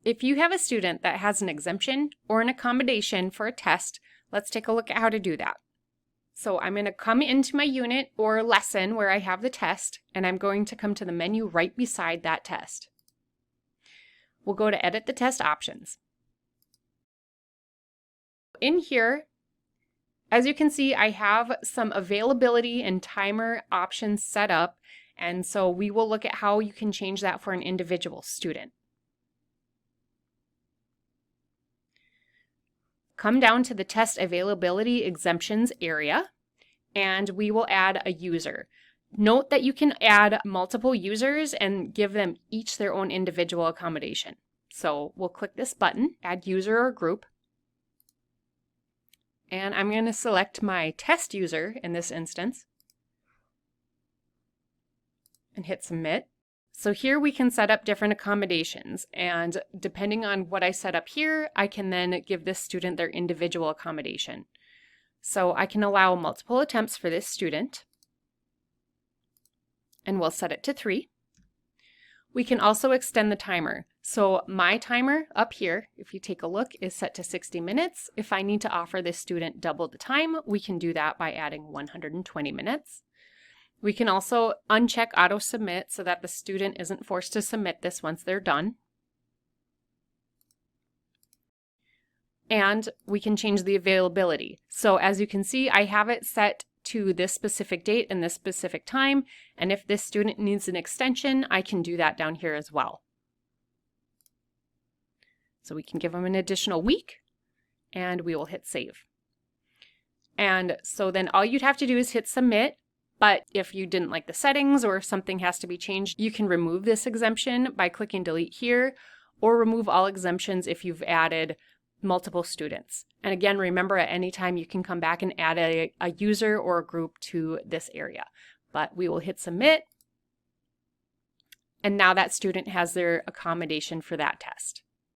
If you have a student that has an exemption or an accommodation for a test, let's take a look at how to do that. So I'm going to come into my unit or lesson where I have the test, and I'm going to come to the menu right beside that test. We'll go to Edit the Test Options. In here, as you can see, I have some availability and timer options set up, and so we will look at how you can change that for an individual student. Come down to the Test Availability Exemptions area, and we will add a user. Note that you can add multiple users and give them each their own individual accommodation. So we'll click this button, Add User or Group, and I'm going to select my test user in this instance and hit Submit. So here we can set up different accommodations, and depending on what I set up here, I can then give this student their individual accommodation. So I can allow multiple attempts for this student, and we'll set it to 3. We can also extend the timer. So my timer up here, if you take a look, is set to 60 minutes. If I need to offer this student double the time, we can do that by adding 120 minutes. We can also uncheck Auto Submit so that the student isn't forced to submit this once they're done. And we can change the availability. So as you can see, I have it set to this specific date and this specific time, and if this student needs an extension, I can do that down here as well. So we can give them an additional week, and we will hit Save. And so then all you'd have to do is hit Submit. But if you didn't like the settings or if something has to be changed, you can remove this exemption by clicking Delete here, or remove all exemptions if you've added multiple students. And again, remember at any time you can come back and add a user or a group to this area. But we will hit Submit, and now that student has their accommodation for that test.